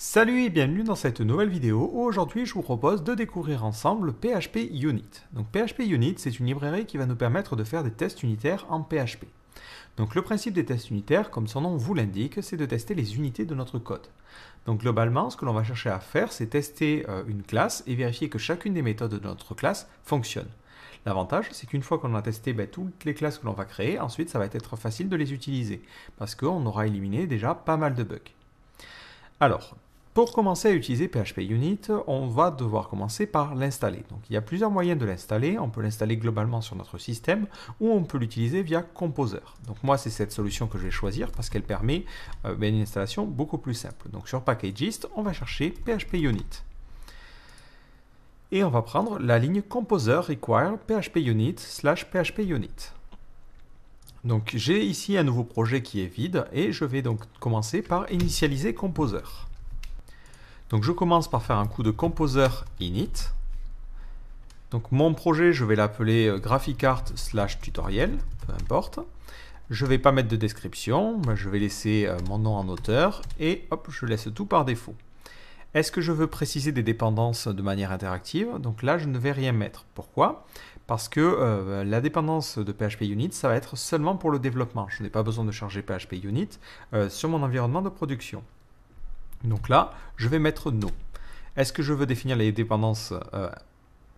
Salut et bienvenue dans cette nouvelle vidéo où aujourd'hui je vous propose de découvrir ensemble PHP Unit. Donc PHP Unit, c'est une librairie qui va nous permettre de faire des tests unitaires en PHP. Donc le principe des tests unitaires, comme son nom vous l'indique, c'est de tester les unités de notre code. Donc globalement, ce que l'on va chercher à faire, c'est tester une classe et vérifier que chacune des méthodes de notre classe fonctionne. L'avantage, c'est qu'une fois qu'on a testé toutes les classes que l'on va créer, ensuite ça va être facile de les utiliser parce qu'on aura éliminé déjà pas mal de bugs. Alors, pour commencer à utiliser PHP Unit, on va devoir commencer par l'installer. Donc il y a plusieurs moyens de l'installer. On peut l'installer globalement sur notre système ou on peut l'utiliser via Composer. Donc moi, c'est cette solution que je vais choisir parce qu'elle permet une installation beaucoup plus simple. Donc sur Packagist, on va chercher PHP Unit. Et on va prendre la ligne Composer require PHP Unit /PHP Unit. Donc j'ai ici un nouveau projet qui est vide et je vais donc commencer par initialiser Composer. Donc je commence par faire un coup de Composer init. Donc mon projet, je vais l'appeler graphicart/tutoriel, peu importe. Je ne vais pas mettre de description, je vais laisser mon nom en auteur et hop, je laisse tout par défaut. Est-ce que je veux préciser des dépendances de manière interactive? Donc là, je ne vais rien mettre. Pourquoi? Parce que la dépendance de PHP Unit, ça va être seulement pour le développement. Je n'ai pas besoin de charger PHP Unit sur mon environnement de production. Donc là, je vais mettre No. Est-ce que je veux définir les dépendances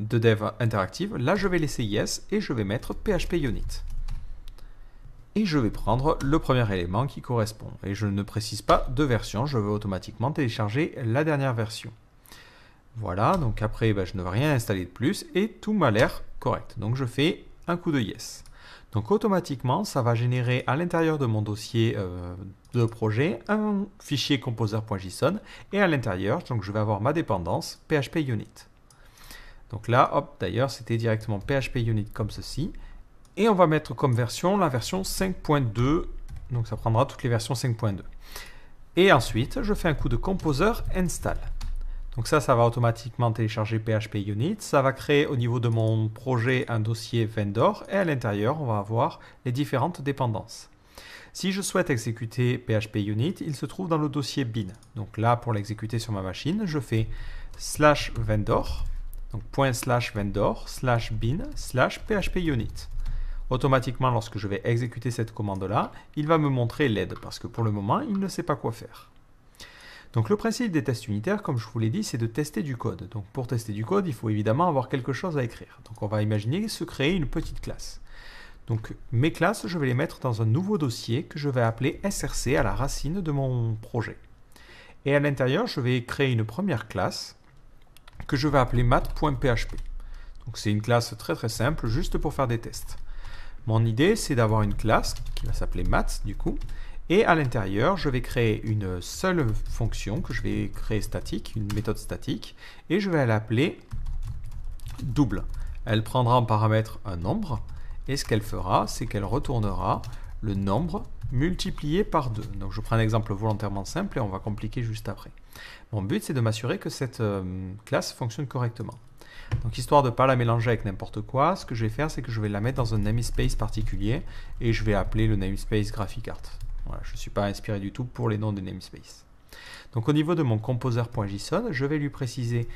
de dev interactive? Là, je vais laisser Yes et je vais mettre PHP Unit. Et je vais prendre le premier élément qui correspond. Et je ne précise pas de version, je veux automatiquement télécharger la dernière version. Voilà, donc après, je ne vais rien installer de plus et tout m'a l'air correct. Donc je fais un coup de Yes. Donc automatiquement, ça va générer à l'intérieur de mon dossier de projet un fichier composer.json et à l'intérieur, donc je vais avoir ma dépendance PHP Unit. Donc là, hop, d'ailleurs, c'était directement PHP Unit comme ceci. Et on va mettre comme version la version 5.2, donc ça prendra toutes les versions 5.2. Et ensuite, je fais un coup de Composer install. Donc ça va automatiquement télécharger PHP Unit. Ça va créer au niveau de mon projet un dossier vendor et à l'intérieur, on va avoir les différentes dépendances. Si je souhaite exécuter PHP Unit, il se trouve dans le dossier bin. Donc là, pour l'exécuter sur ma machine, je fais /vendor, donc ./vendor /bin /php unit. Automatiquement, lorsque je vais exécuter cette commande-là, il va me montrer l'aide parce que pour le moment, il ne sait pas quoi faire. Donc le principe des tests unitaires, comme je vous l'ai dit, c'est de tester du code. Donc pour tester du code, il faut évidemment avoir quelque chose à écrire. Donc on va imaginer se créer une petite classe. Donc mes classes, je vais les mettre dans un nouveau dossier que je vais appeler src à la racine de mon projet. Et à l'intérieur, je vais créer une première classe que je vais appeler math.php. Donc c'est une classe très très simple, juste pour faire des tests. Mon idée, c'est d'avoir une classe qui va s'appeler math du coup. Et à l'intérieur, je vais créer une seule fonction que je vais créer statique, une méthode statique, et je vais l'appeler double. Elle prendra en paramètre un nombre, et ce qu'elle fera, c'est qu'elle retournera le nombre multiplié par 2. Donc je prends un exemple volontairement simple et on va compliquer juste après. Mon but, c'est de m'assurer que cette classe fonctionne correctement. Donc histoire de ne pas la mélanger avec n'importe quoi, ce que je vais faire, c'est que je vais la mettre dans un namespace particulier, et je vais appeler le namespace graphicart. Voilà, je ne suis pas inspiré du tout pour les noms des namespaces. Donc au niveau de mon composer.json, je vais lui préciser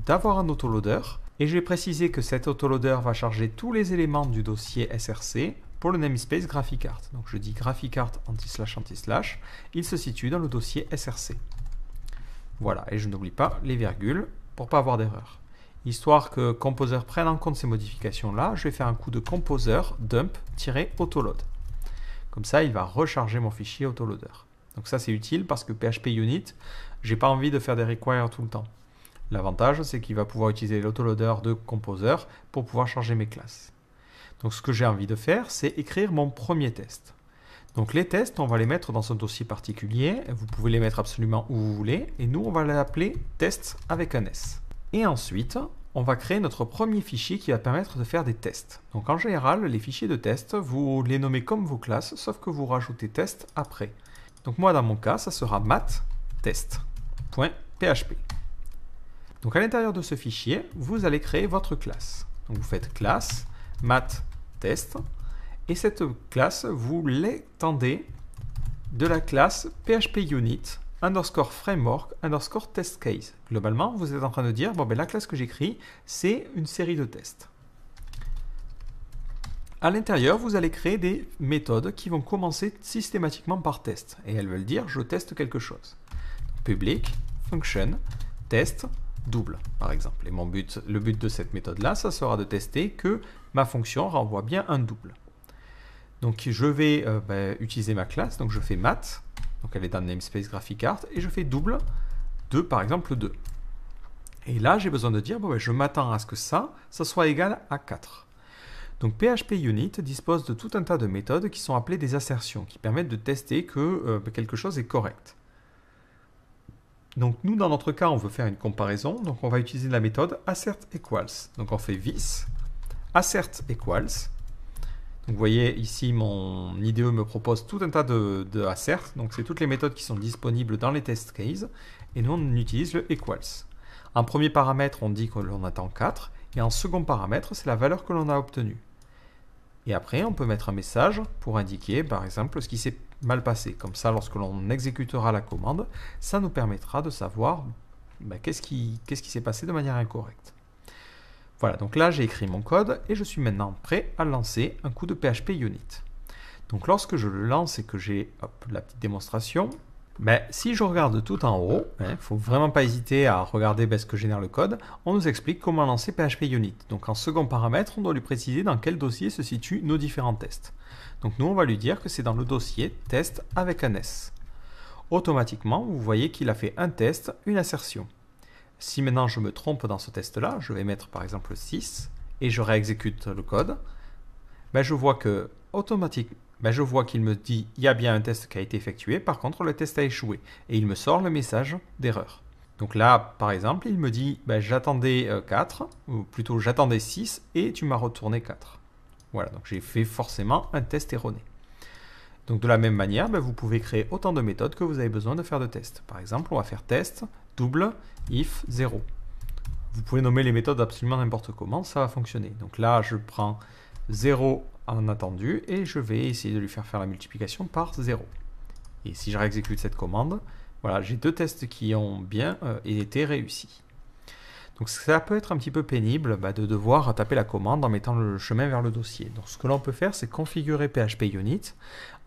d'avoir un autoloader et je vais préciser que cet autoloader va charger tous les éléments du dossier src pour le namespace graphicart. Donc je dis graphicart //, il se situe dans le dossier src. Voilà, et je n'oublie pas les virgules pour ne pas avoir d'erreur. Histoire que Composer prenne en compte ces modifications-là, je vais faire un coup de composer dump-autoload. Comme ça, il va recharger mon fichier autoloader. Donc ça, c'est utile parce que PHP Unit, j'ai pas envie de faire des require tout le temps. L'avantage, c'est qu'il va pouvoir utiliser l'autoloader de Composer pour pouvoir charger mes classes. Donc ce que j'ai envie de faire, c'est écrire mon premier test. Donc les tests, on va les mettre dans un dossier particulier. Vous pouvez les mettre absolument où vous voulez. Et nous, on va l'appeler test avec un S. Et ensuite, on va créer notre premier fichier qui va permettre de faire des tests. Donc en général, les fichiers de test, vous les nommez comme vos classes, sauf que vous rajoutez test après. Donc moi, dans mon cas, ça sera math.test.php. Donc à l'intérieur de ce fichier, vous allez créer votre classe. Donc vous faites classe math.test et cette classe, vous l'étendez de la classe PHP Unit underscore framework underscore test case. Globalement, vous êtes en train de dire, bon, ben, la classe que j'écris, c'est une série de tests. À l'intérieur, vous allez créer des méthodes qui vont commencer systématiquement par test. Et elles veulent dire, je teste quelque chose. Public, function, test, double, par exemple. Et le but de cette méthode-là, ça sera de tester que ma fonction renvoie bien un double. Donc, je vais utiliser ma classe. Donc, je fais math. Donc, elle est dans le namespace GraphiCart. Et je fais double de, par exemple, 2. Et là, j'ai besoin de dire, bon, je m'attends à ce que ça soit égal à 4. Donc PHP Unit dispose de tout un tas de méthodes qui sont appelées des assertions, qui permettent de tester que quelque chose est correct. Donc nous, dans notre cas, on veut faire une comparaison, donc on va utiliser la méthode assert_equals. Donc on fait this assert_equals. Donc vous voyez ici, mon IDE me propose tout un tas de assert, donc c'est toutes les méthodes qui sont disponibles dans les test cases, et nous on utilise le equals. En premier paramètre, on dit que l'on attend 4, et en second paramètre, c'est la valeur que l'on a obtenue. Et après, on peut mettre un message pour indiquer, par exemple, ce qui s'est mal passé. Comme ça, lorsque l'on exécutera la commande, ça nous permettra de savoir qu'est-ce qui s'est passé de manière incorrecte. Voilà, donc là, j'ai écrit mon code et je suis maintenant prêt à lancer un coup de PHP Unit. Donc lorsque je le lance et que j'ai la petite démonstration, si je regarde tout en haut, il ne faut vraiment pas hésiter à regarder ce que génère le code, on nous explique comment lancer PHP Unit. Donc en second paramètre, on doit lui préciser dans quel dossier se situent nos différents tests. Donc nous, on va lui dire que c'est dans le dossier test avec un S. Automatiquement, vous voyez qu'il a fait un test, une assertion. Si maintenant je me trompe dans ce test-là, je vais mettre par exemple 6 et je réexécute le code, je vois que automatiquement, je vois qu'il me dit il y a bien un test qui a été effectué, par contre le test a échoué et il me sort le message d'erreur. Donc là, par exemple, il me dit j'attendais 4, ou plutôt j'attendais 6 et tu m'as retourné 4. Voilà, donc j'ai fait forcément un test erroné. Donc de la même manière, vous pouvez créer autant de méthodes que vous avez besoin de faire de tests. Par exemple, on va faire test, double, if, 0. Vous pouvez nommer les méthodes absolument n'importe comment, ça va fonctionner. Donc là, je prends 0 en attendu et je vais essayer de lui faire la multiplication par 0. Et si je réexécute cette commande, voilà, j'ai deux tests qui ont bien été réussis. Donc ça peut être un petit peu pénible de devoir taper la commande en mettant le chemin vers le dossier. Donc ce que l'on peut faire, c'est configurer PHP Unit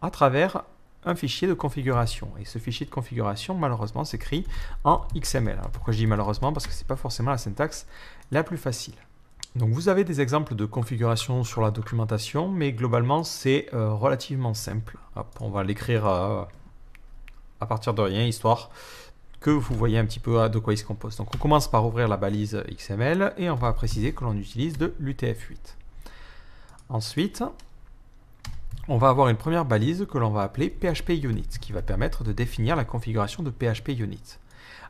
à travers un fichier de configuration. Et ce fichier de configuration, malheureusement, s'écrit en XML. Alors, pourquoi je dis malheureusement? Parce que ce n'est pas forcément la syntaxe la plus facile. Donc vous avez des exemples de configuration sur la documentation, mais globalement c'est relativement simple. Hop, on va l'écrire à partir de rien, histoire que vous voyez un petit peu de quoi il se compose. Donc on commence par ouvrir la balise XML et on va préciser que l'on utilise de l'UTF-8. Ensuite, on va avoir une première balise que l'on va appeler PHP Unit, qui va permettre de définir la configuration de PHP Unit.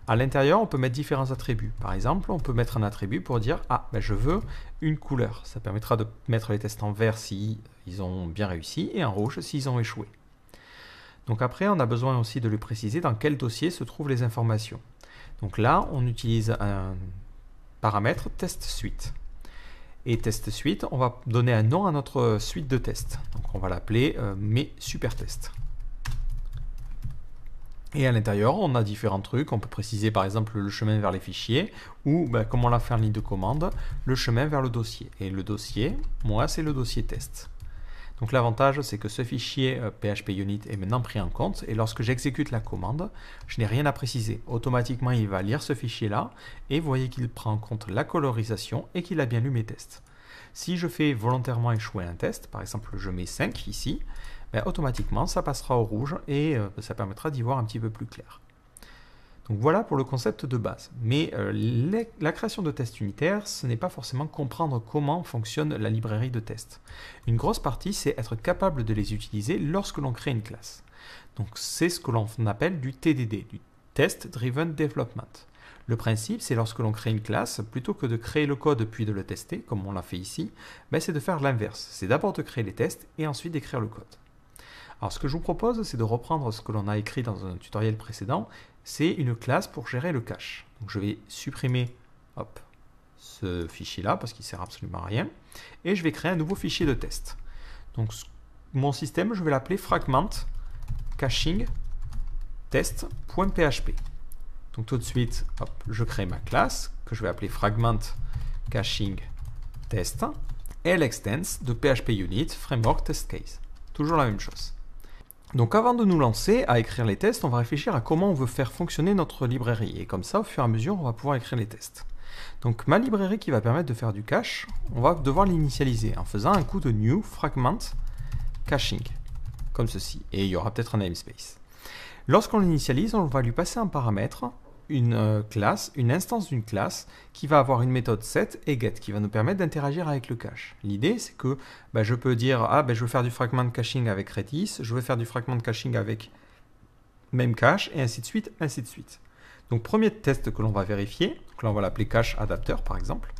À l'intérieur, on peut mettre différents attributs. Par exemple, on peut mettre un attribut pour dire « Ah, je veux une couleur ». Ça permettra de mettre les tests en vert si ils ont bien réussi et en rouge s'ils ont échoué. Donc après, on a besoin aussi de lui préciser dans quel dossier se trouvent les informations. Donc là, on utilise un paramètre test suite. Et test suite, on va donner un nom à notre suite de tests. Donc on va l'appeler mes super tests. Et à l'intérieur, on a différents trucs. On peut préciser par exemple le chemin vers les fichiers ou, comme on l'a fait en ligne de commande, le chemin vers le dossier. Et le dossier, moi, c'est le dossier test. Donc l'avantage, c'est que ce fichier PHP Unit est maintenant pris en compte. Et lorsque j'exécute la commande, je n'ai rien à préciser. Automatiquement, il va lire ce fichier-là. Et vous voyez qu'il prend en compte la colorisation et qu'il a bien lu mes tests. Si je fais volontairement échouer un test, par exemple je mets 5 ici, automatiquement ça passera au rouge et ça permettra d'y voir un petit peu plus clair. Donc voilà pour le concept de base. Mais la création de tests unitaires, ce n'est pas forcément comprendre comment fonctionne la librairie de tests. Une grosse partie, c'est être capable de les utiliser lorsque l'on crée une classe. Donc c'est ce que l'on appelle du TDD, du Test Driven Development. Le principe, c'est lorsque l'on crée une classe, plutôt que de créer le code puis de le tester, comme on l'a fait ici, c'est de faire l'inverse. C'est d'abord de créer les tests et ensuite d'écrire le code. Alors ce que je vous propose, c'est de reprendre ce que l'on a écrit dans un tutoriel précédent. C'est une classe pour gérer le cache. Donc je vais supprimer ce fichier-là parce qu'il ne sert absolument à rien. Et je vais créer un nouveau fichier de test. Donc mon système, je vais l'appeler fragment caching test.php. Donc tout de suite, hop, je crée ma classe que je vais appeler fragment caching test et elle extends de PHP Unit framework test case. Toujours la même chose. Donc avant de nous lancer à écrire les tests, on va réfléchir à comment on veut faire fonctionner notre librairie. Et comme ça, au fur et à mesure, on va pouvoir écrire les tests. Donc ma librairie qui va permettre de faire du cache, on va devoir l'initialiser en faisant un coup de new fragment caching, comme ceci. Et il y aura peut-être un namespace. Lorsqu'on l'initialise, on va lui passer un paramètre, une classe, une instance d'une classe qui va avoir une méthode set et get qui va nous permettre d'interagir avec le cache. L'idée c'est que je peux dire je veux faire du fragment caching avec Redis, je veux faire du fragment caching avec Memcache et ainsi de suite, ainsi de suite. Donc premier test que l'on va vérifier, donc là on va l'appeler cache adapter par exemple.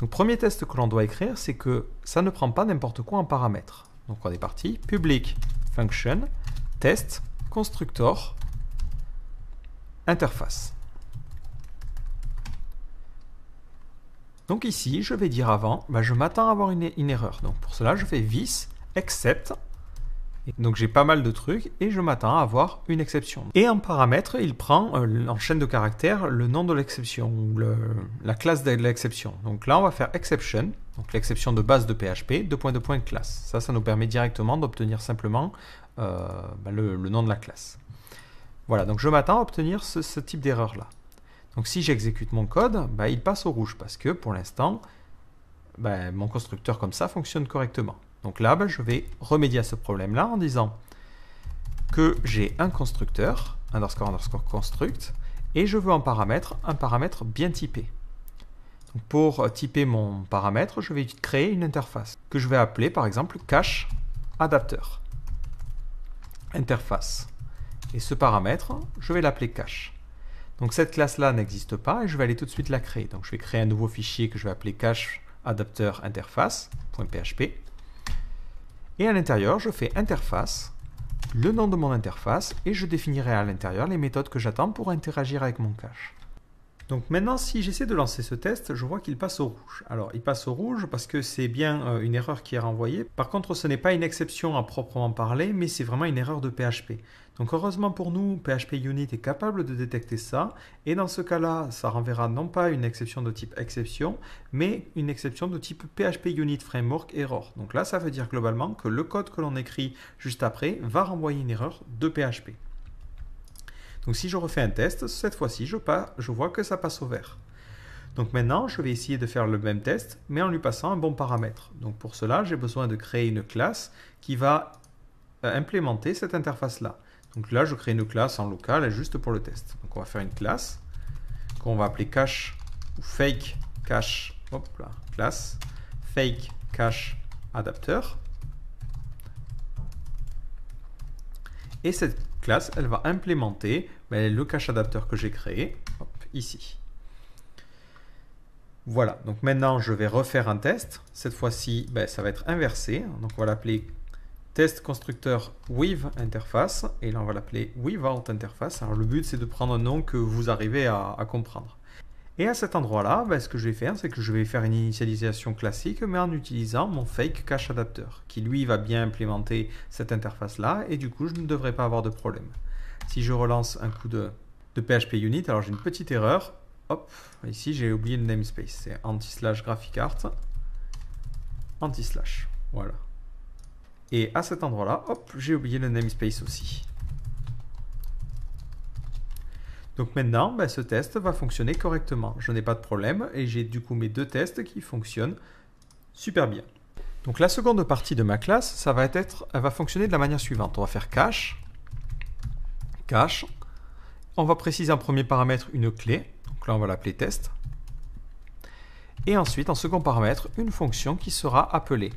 Donc premier test que l'on doit écrire, c'est que ça ne prend pas n'importe quoi en paramètre. Donc on est parti, public function test constructor interface. Donc ici, je vais dire avant, je m'attends à avoir une erreur. Donc pour cela, je fais this except. Donc j'ai pas mal de trucs et je m'attends à avoir une exception. Et en paramètre, il prend en chaîne de caractères le nom de l'exception, ou la classe de l'exception. Donc là, on va faire exception, donc l'exception de base de PHP, classe. Ça nous permet directement d'obtenir simplement le nom de la classe. Voilà, donc je m'attends à obtenir ce type d'erreur-là. Donc si j'exécute mon code, il passe au rouge parce que pour l'instant, mon constructeur comme ça fonctionne correctement. Donc là, je vais remédier à ce problème-là en disant que j'ai un constructeur, underscore construct, et je veux en paramètre un paramètre bien typé. Donc pour typer mon paramètre, je vais créer une interface que je vais appeler par exemple cache adapter. Interface. Et ce paramètre, je vais l'appeler cache. Donc cette classe-là n'existe pas et je vais aller tout de suite la créer. Donc je vais créer un nouveau fichier que je vais appeler cache adapter interface.php. Et à l'intérieur, je fais interface, le nom de mon interface, et je définirai à l'intérieur les méthodes que j'attends pour interagir avec mon cache. Donc maintenant, si j'essaie de lancer ce test, je vois qu'il passe au rouge. Alors, il passe au rouge parce que c'est bien une erreur qui est renvoyée. Par contre, ce n'est pas une exception à proprement parler, mais c'est vraiment une erreur de PHP. Donc heureusement pour nous, PHP Unit est capable de détecter ça. Et dans ce cas-là, ça renverra non pas une exception de type exception, mais une exception de type PHP Unit Framework Error. Donc là, ça veut dire globalement que le code que l'on écrit juste après va renvoyer une erreur de PHP. Donc si je refais un test, cette fois-ci, je vois que ça passe au vert. Donc maintenant, je vais essayer de faire le même test, mais en lui passant un bon paramètre. Donc pour cela, j'ai besoin de créer une classe qui va implémenter cette interface-là. Donc là, je crée une classe en local juste pour le test. Donc on va faire une classe qu'on va appeler cache ou fake cache, classe fake cache adapter. Et cette classe, elle va implémenter le cache adapter que j'ai créé ici. Voilà, donc maintenant je vais refaire un test. Cette fois-ci, ça va être inversé. Donc on va l'appeler test constructeur with interface. Et là on va l'appeler without interface. Alors le but c'est de prendre un nom que vous arrivez à comprendre. Et à cet endroit-là, ce que je vais faire, c'est que je vais faire une initialisation classique, mais en utilisant mon fake cache adapter, qui lui va bien implémenter cette interface-là, et du coup, je ne devrais pas avoir de problème. Si je relance un coup de PHP Unit, alors j'ai une petite erreur. Hop, ici j'ai oublié le namespace. C'est anti/graphicart, anti/. Voilà. Et à cet endroit-là, hop, j'ai oublié le namespace aussi. Donc maintenant, ce test va fonctionner correctement. Je n'ai pas de problème et j'ai du coup mes deux tests qui fonctionnent super bien. Donc la seconde partie de ma classe, elle va fonctionner de la manière suivante. On va faire cache. On va préciser en premier paramètre une clé. Donc là, on va l'appeler test. Et ensuite, en second paramètre, une fonction qui sera appelée.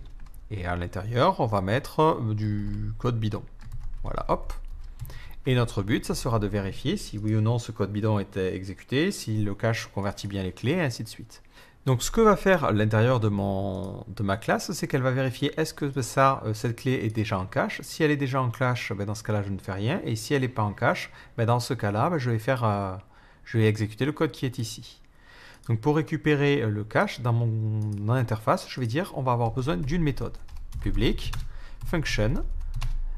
Et à l'intérieur, on va mettre du code bidon. Voilà, hop. Et notre but, ça sera de vérifier si oui ou non ce code bidon était exécuté, si le cache convertit bien les clés, et ainsi de suite. Donc ce que va faire l'intérieur de ma classe, c'est qu'elle va vérifier est-ce que cette clé est déjà en cache. Si elle est déjà en cache, dans ce cas-là, je ne fais rien. Et si elle n'est pas en cache, dans ce cas-là, je vais exécuter le code qui est ici. Donc pour récupérer le cache dans mon interface, je vais dire on va avoir besoin d'une méthode. Public, function,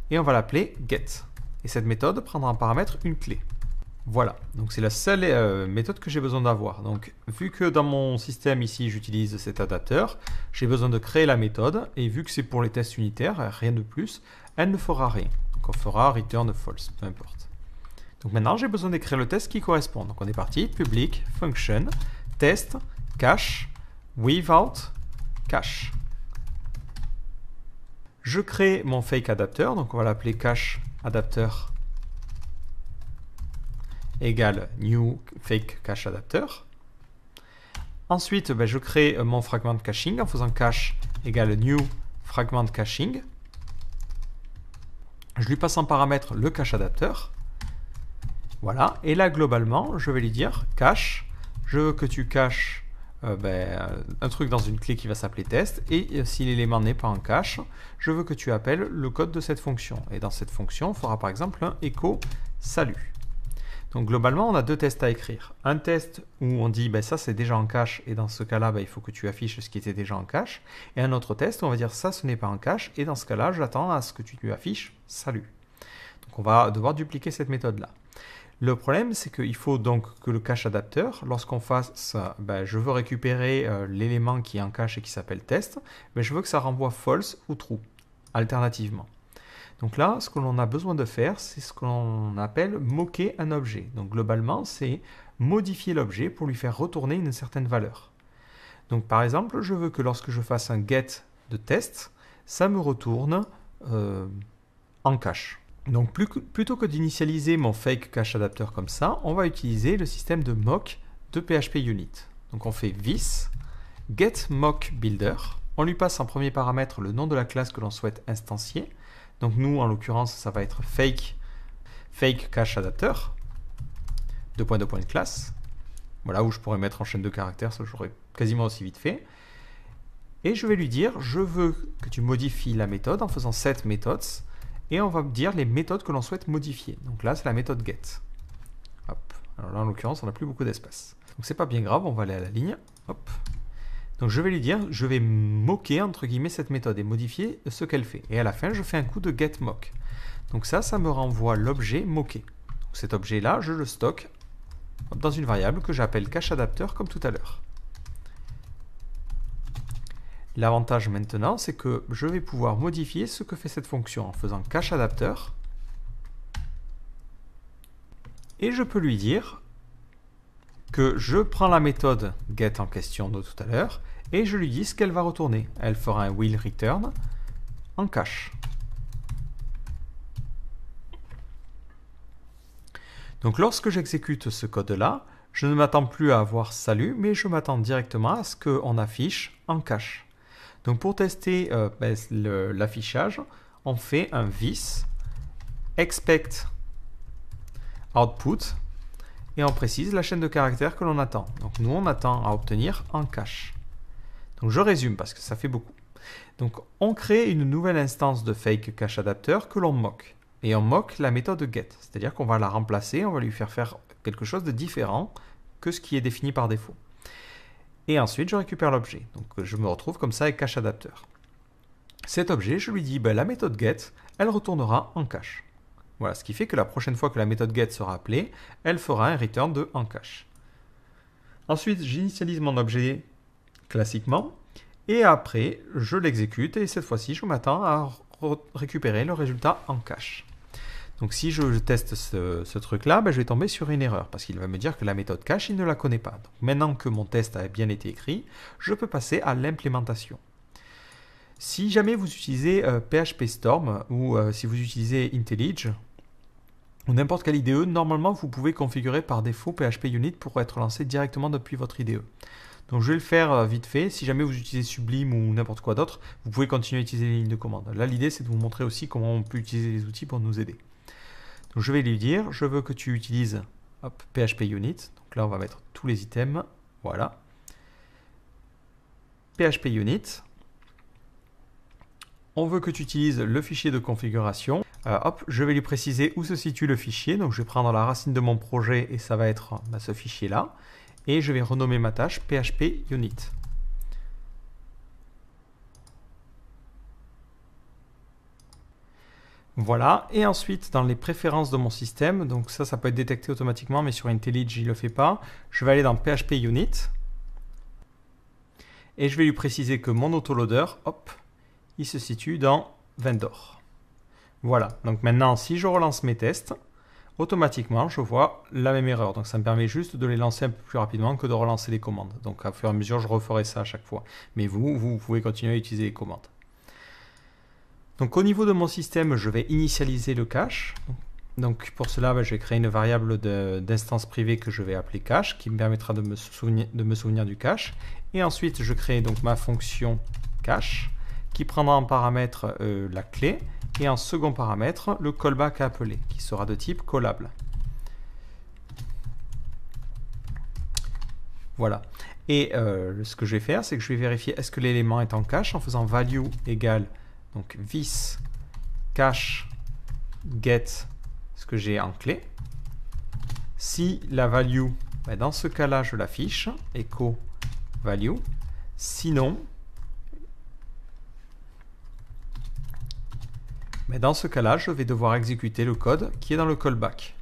et on va l'appeler get. Et cette méthode prendra en paramètre une clé. Voilà, donc c'est la seule méthode que j'ai besoin d'avoir. Donc vu que dans mon système ici j'utilise cet adapteur, j'ai besoin de créer la méthode, et vu que c'est pour les tests unitaires, rien de plus, elle ne fera rien. Donc on fera return false, peu importe. Donc maintenant j'ai besoin d'écrire le test qui correspond. Donc on est parti, public, function, test, cache, without, cache. Je crée mon fake adapteur, donc on va l'appeler cache adapteur égale new fake cache adapteur. Ensuite, je crée mon fragment caching en faisant cache égale new fragment caching. Je lui passe en paramètre le cache adapteur. Voilà, et là globalement, je vais lui dire cache, je veux que tu caches un truc dans une clé qui va s'appeler test, et si l'élément n'est pas en cache, je veux que tu appelles le code de cette fonction. Et dans cette fonction, on fera par exemple un echo salut. Donc globalement, on a deux tests à écrire. Un test où on dit ça c'est déjà en cache, et dans ce cas-là, il faut que tu affiches ce qui était déjà en cache. Et un autre test où on va dire ça ce n'est pas en cache, et dans ce cas-là, j'attends à ce que tu lui affiches salut. Donc on va devoir dupliquer cette méthode-là. Le problème, c'est qu'il faut donc que le cache adapteur, lorsqu'on fasse, je veux récupérer l'élément qui est en cache et qui s'appelle test, je veux que ça renvoie false ou true, alternativement. Donc là, ce que l'on a besoin de faire, c'est ce que l'on appelle moquer un objet. Donc globalement, c'est modifier l'objet pour lui faire retourner une certaine valeur. Donc par exemple, je veux que lorsque je fasse un get de test, ça me retourne en cache. Donc plutôt que d'initialiser mon fake cache adapteur comme ça, on va utiliser le système de mock de PHP Unit. Donc on fait this get mock builder. On lui passe en premier paramètre le nom de la classe que l'on souhaite instancier. Donc nous, en l'occurrence, ça va être fake cache adapteur, deux points de classe. Voilà, où je pourrais mettre en chaîne de caractères, ça j'aurais quasiment aussi vite fait. Et je vais lui dire, je veux que tu modifies la méthode en faisant set methods, et on va me dire les méthodes que l'on souhaite modifier. Donc là, c'est la méthode get. Hop. Alors là, en l'occurrence, on n'a plus beaucoup d'espace. Donc c'est pas bien grave, on va aller à la ligne. Hop. Donc je vais lui dire, je vais moquer entre guillemets cette méthode et modifier ce qu'elle fait. Et à la fin, je fais un coup de get mock. Donc ça me renvoie l'objet moqué. Donc cet objet-là, je le stocke dans une variable que j'appelle cache adapteur comme tout à l'heure. L'avantage maintenant, c'est que je vais pouvoir modifier ce que fait cette fonction en faisant cache adapteur. Et je peux lui dire que je prends la méthode get en question de tout à l'heure et je lui dis ce qu'elle va retourner. Elle fera un will return en cache. Donc lorsque j'exécute ce code-là, je ne m'attends plus à avoir salut, mais je m'attends directement à ce qu'on affiche en cache. Donc pour tester l'affichage, on fait un this expect output et on précise la chaîne de caractères que l'on attend. Donc nous on attend à obtenir en cache. Donc je résume parce que ça fait beaucoup. Donc on crée une nouvelle instance de fake cache adapteur que l'on moque. Et on moque la méthode get, c'est-à-dire qu'on va la remplacer, on va lui faire quelque chose de différent que ce qui est défini par défaut. Et ensuite, je récupère l'objet. Donc, je me retrouve comme ça avec cache adapteur. Cet objet, je lui dis, la méthode get, elle retournera en cache. Voilà, ce qui fait que la prochaine fois que la méthode get sera appelée, elle fera un return de en cache. Ensuite, j'initialise mon objet classiquement. Et après, je l'exécute. Et cette fois-ci, je m'attends à récupérer le résultat en cache. Donc si je teste ce truc-là, je vais tomber sur une erreur parce qu'il va me dire que la méthode cache, il ne la connaît pas. Donc maintenant que mon test a bien été écrit, je peux passer à l'implémentation. Si jamais vous utilisez PHP Storm ou si vous utilisez IntelliJ ou n'importe quelle IDE, normalement vous pouvez configurer par défaut PHP Unit pour être lancé directement depuis votre IDE. Donc je vais le faire vite fait. Si jamais vous utilisez Sublime ou n'importe quoi d'autre, vous pouvez continuer à utiliser les lignes de commande. Là, l'idée, c'est de vous montrer aussi comment on peut utiliser les outils pour nous aider. Donc je vais lui dire, je veux que tu utilises PHP Unit. Donc là, on va mettre tous les items. Voilà. PHP Unit. On veut que tu utilises le fichier de configuration. Je vais lui préciser où se situe le fichier. Donc je vais prendre la racine de mon projet et ça va être ce fichier-là. Et je vais renommer ma tâche PHP Unit. Voilà, et ensuite dans les préférences de mon système, donc ça peut être détecté automatiquement, mais sur IntelliJ il ne le fait pas, je vais aller dans PHP Unit, et je vais lui préciser que mon autoloader, hop, il se situe dans Vendor. Voilà, donc maintenant si je relance mes tests, automatiquement je vois la même erreur, donc ça me permet juste de les lancer un peu plus rapidement que de relancer les commandes. Donc à fur et à mesure je referai ça à chaque fois, mais vous pouvez continuer à utiliser les commandes. Donc au niveau de mon système, je vais initialiser le cache. Donc pour cela, je vais créer une variable d'instance privée que je vais appeler cache, qui me permettra de me souvenir du cache. Et ensuite, je crée donc ma fonction cache, qui prendra en paramètre la clé, et en second paramètre, le callback à appeler, qui sera de type callable. Voilà. Et ce que je vais faire, c'est que je vais vérifier est-ce que l'élément est en cache en faisant value égale donc this cache get ce que j'ai en clé. Si la value, dans ce cas-là, je l'affiche, echo value. Sinon, dans ce cas-là, je vais devoir exécuter le code qui est dans le callback.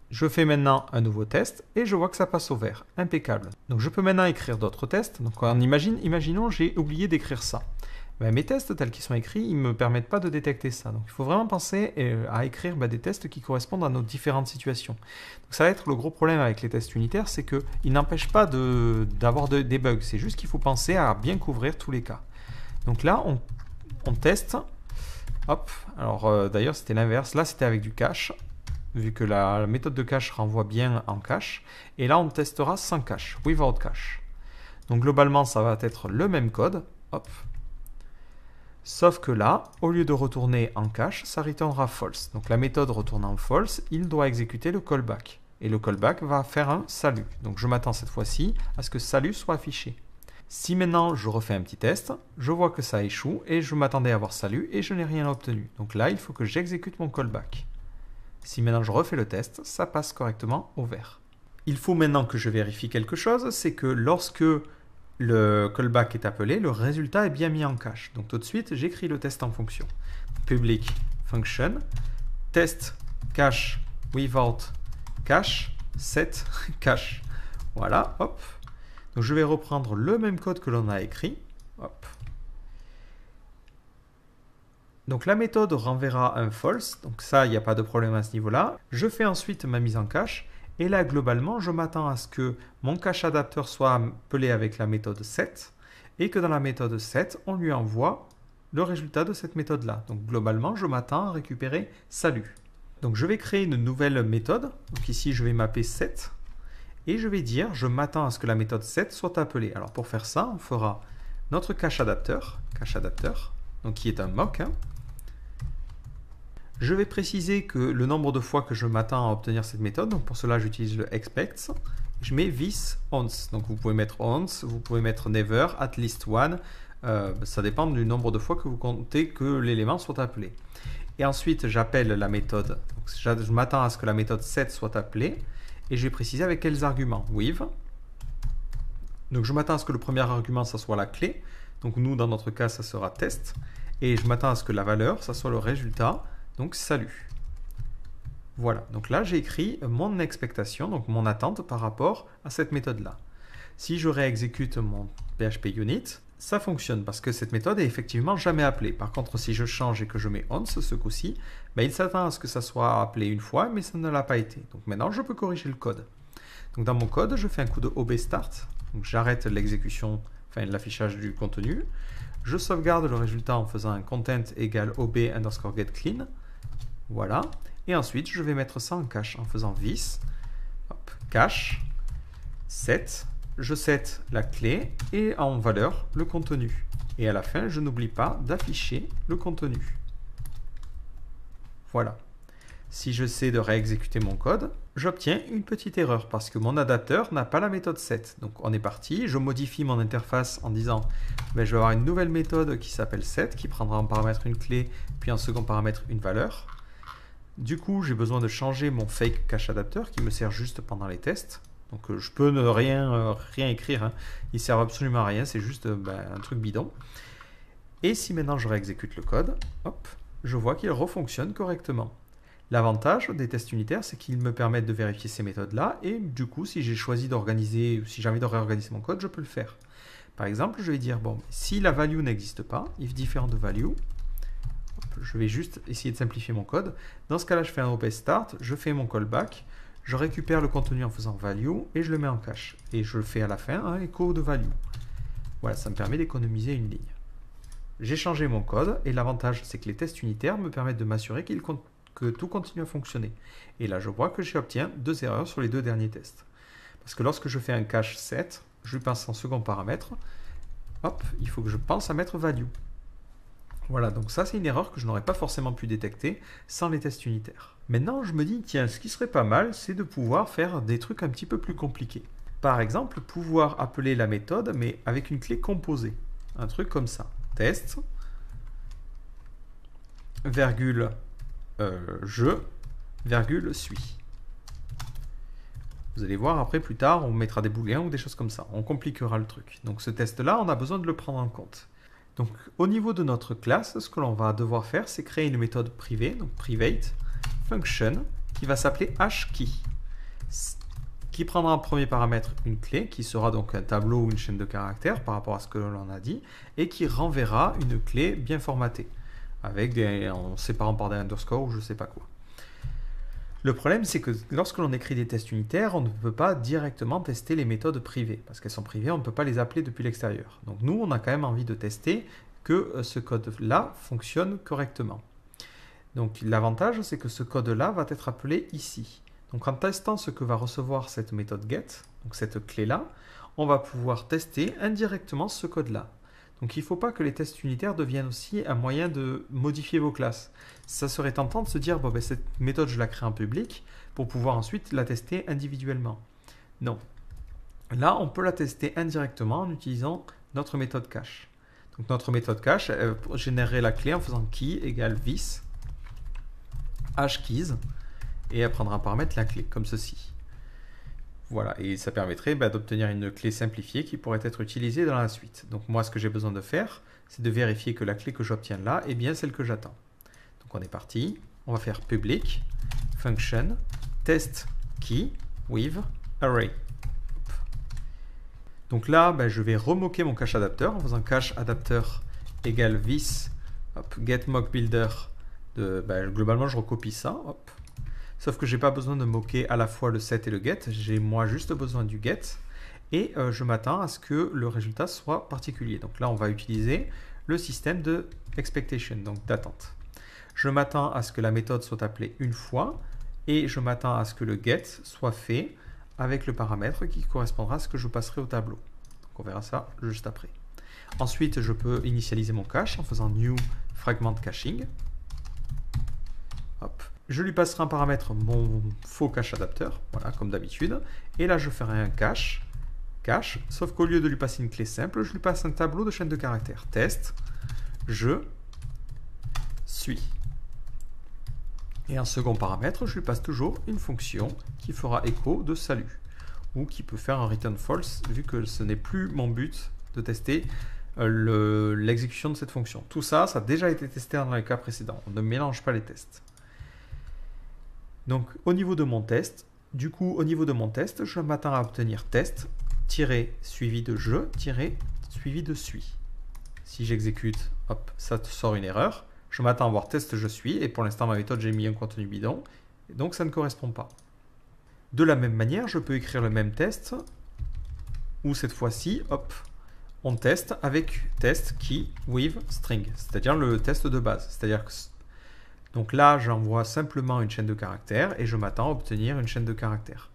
Je fais maintenant un nouveau test et je vois que ça passe au vert. Impeccable. Donc je peux maintenant écrire d'autres tests. Donc imaginons j'ai oublié d'écrire ça. Mes tests tels qu'ils sont écrits, ils ne me permettent pas de détecter ça. Donc il faut vraiment penser à écrire des tests qui correspondent à nos différentes situations. Donc ça va être le gros problème avec les tests unitaires, c'est qu'ils n'empêchent pas d'avoir des bugs. C'est juste qu'il faut penser à bien couvrir tous les cas. Donc là, on teste. Hop. Alors d'ailleurs c'était l'inverse. Là c'était avec du cache, vu que la méthode de cache renvoie bien en cache. Et là, on testera sans cache, without cache. Donc globalement, ça va être le même code. Hop. Sauf que là, au lieu de retourner en cache, ça retournera false. Donc la méthode retourne en false, il doit exécuter le callback. Et le callback va faire un salut. Donc je m'attends cette fois-ci à ce que salut soit affiché. Si maintenant je refais un petit test, je vois que ça échoue et je m'attendais à avoir salut et je n'ai rien obtenu. Donc là, il faut que j'exécute mon callback. Si maintenant je refais le test, ça passe correctement au vert. Il faut maintenant que je vérifie quelque chose, c'est que lorsque le callback est appelé, le résultat est bien mis en cache. Donc tout de suite, j'écris le test en fonction. Public function, test cache without cache, set cache. Voilà, hop. Donc je vais reprendre le même code que l'on a écrit. Hop. Donc la méthode renverra un false, donc ça, il n'y a pas de problème à ce niveau-là. Je fais ensuite ma mise en cache, et là, globalement, je m'attends à ce que mon cache adapteur soit appelé avec la méthode set, et que dans la méthode set, on lui envoie le résultat de cette méthode-là. Donc globalement, je m'attends à récupérer salut. Donc je vais créer une nouvelle méthode, donc ici je vais mapper set, et je vais dire, je m'attends à ce que la méthode set soit appelée. Alors pour faire ça, on fera notre cache adapteur, donc qui est un mock, Je vais préciser que le nombre de fois que je m'attends à obtenir cette méthode, donc pour cela j'utilise le expects, je mets this once, donc vous pouvez mettre once, vous pouvez mettre never, at least one, ça dépend du nombre de fois que vous comptez que l'élément soit appelé. Et ensuite j'appelle la méthode, donc je m'attends à ce que la méthode set soit appelée, et je vais préciser avec quels arguments, with, donc je m'attends à ce que le premier argument ça soit la clé, donc nous dans notre cas ça sera test, et je m'attends à ce que la valeur ça soit le résultat, donc salut. Voilà, donc là j'ai écrit mon expectation, donc mon attente par rapport à cette méthode-là. Si je réexécute mon PHP unit, ça fonctionne parce que cette méthode est effectivement jamais appelée. Par contre, si je change et que je mets once ce coup-ci, il s'attend à ce que ça soit appelé une fois, mais ça ne l'a pas été. Donc maintenant, je peux corriger le code. Donc dans mon code, je fais un coup de OB start, donc j'arrête l'exécution, enfin l'affichage du contenu. Je sauvegarde le résultat en faisant un content égale OB underscore get clean. Voilà. Et ensuite, je vais mettre ça en cache en faisant this, hop, cache, set, je set la clé et en valeur le contenu. Et à la fin, je n'oublie pas d'afficher le contenu. Voilà. Si j'essaie de réexécuter mon code, j'obtiens une petite erreur parce que mon adapteur n'a pas la méthode set. Donc on est parti, je modifie mon interface en disant je vais avoir une nouvelle méthode qui s'appelle set, qui prendra en paramètre une clé, puis en second paramètre une valeur. Du coup, j'ai besoin de changer mon fake cache adapteur qui me sert juste pendant les tests. Donc je peux ne rien écrire, hein. Il ne sert absolument à rien, c'est juste un truc bidon. Et si maintenant je réexécute le code, hop, je vois qu'il refonctionne correctement. L'avantage des tests unitaires, c'est qu'ils me permettent de vérifier ces méthodes-là, et du coup, si j'ai choisi d'organiser, si j'ai envie de réorganiser mon code, je peux le faire. Par exemple, je vais dire, bon, si la value n'existe pas, if différent de value, je vais juste essayer de simplifier mon code. Dans ce cas-là, je fais un OP start, je fais mon callback, je récupère le contenu en faisant value et je le mets en cache. Et je fais à la fin un echo de value. Voilà, ça me permet d'économiser une ligne. J'ai changé mon code et l'avantage, c'est que les tests unitaires me permettent de m'assurer que tout continue à fonctionner. Et là, je vois que j'obtiens 2 erreurs sur les 2 derniers tests. Parce que lorsque je fais un cache set, je lui passe en second paramètre, hop, il faut que je pense à mettre value. Voilà, donc ça c'est une erreur que je n'aurais pas forcément pu détecter sans les tests unitaires. Maintenant, je me dis, tiens, ce qui serait pas mal, c'est de pouvoir faire des trucs un petit peu plus compliqués. Par exemple, pouvoir appeler la méthode, mais avec une clé composée. Un truc comme ça. Test, virgule, je, virgule, suis. Vous allez voir, après, plus tard, on mettra des booléens ou des choses comme ça. On compliquera le truc. Donc ce test-là, on a besoin de le prendre en compte. Donc au niveau de notre classe, ce que l'on va devoir faire, c'est créer une méthode privée, donc private function, qui va s'appeler hKey, qui prendra en premier paramètre une clé, qui sera donc un tableau ou une chaîne de caractères par rapport à ce que l'on a dit, et qui renverra une clé bien formatée, avec en séparant par des underscores ou je ne sais pas quoi. Le problème, c'est que lorsque l'on écrit des tests unitaires, on ne peut pas directement tester les méthodes privées. Parce qu'elles sont privées, on ne peut pas les appeler depuis l'extérieur. Donc nous, on a quand même envie de tester que ce code-là fonctionne correctement. Donc l'avantage, c'est que ce code-là va être appelé ici. Donc en testant ce que va recevoir cette méthode get, donc cette clé-là, on va pouvoir tester indirectement ce code-là. Donc il ne faut pas que les tests unitaires deviennent aussi un moyen de modifier vos classes. Ça serait tentant de se dire, bon, ben, cette méthode, je la crée en public pour pouvoir ensuite la tester individuellement. Non. Là, on peut la tester indirectement en utilisant notre méthode cache. Donc notre méthode cache générerait la clé en faisant key égale this hKeys et elle prendra en paramètre la clé, comme ceci. Voilà, et ça permettrait d'obtenir une clé simplifiée qui pourrait être utilisée dans la suite. Donc moi, ce que j'ai besoin de faire, c'est de vérifier que la clé que j'obtiens là est bien celle que j'attends. Donc on est parti, on va faire public function test key with array. Donc là, je vais remoquer mon cache adapteur en faisant cache adapteur égale this get mock builder. Globalement, je recopie ça. Hop. Sauf que je n'ai pas besoin de moquer à la fois le set et le get. J'ai moi juste besoin du get. Et je m'attends à ce que le résultat soit particulier. Donc là, on va utiliser le système de expectation, donc d'attente. Je m'attends à ce que la méthode soit appelée une fois. Et je m'attends à ce que le get soit fait avec le paramètre qui correspondra à ce que je passerai au tableau. Donc on verra ça juste après. Ensuite, je peux initialiser mon cache en faisant new fragment caching. Hop. Je lui passerai un paramètre mon faux cache adapteur, voilà, comme d'habitude. Et là, je ferai un cache, sauf qu'au lieu de lui passer une clé simple, je lui passe un tableau de chaîne de caractères. Test, je suis. Et en second paramètre, je lui passe toujours une fonction qui fera écho de salut, ou qui peut faire un return false, vu que ce n'est plus mon but de tester l'exécution de cette fonction. Tout ça, ça a déjà été testé dans les cas précédents. On ne mélange pas les tests. Donc au niveau de mon test, je m'attends à obtenir test suivi de je suivi de suis. Si j'exécute, hop, ça sort une erreur. Je m'attends à voir test je suis et pour l'instant ma méthode j'ai mis un contenu bidon et donc ça ne correspond pas. De la même manière, je peux écrire le même test où cette fois-ci, hop, on teste avec test key with string, c'est-à-dire le test de base. C'est-à-dire que donc là, j'envoie simplement une chaîne de caractères et je m'attends à obtenir une chaîne de caractères.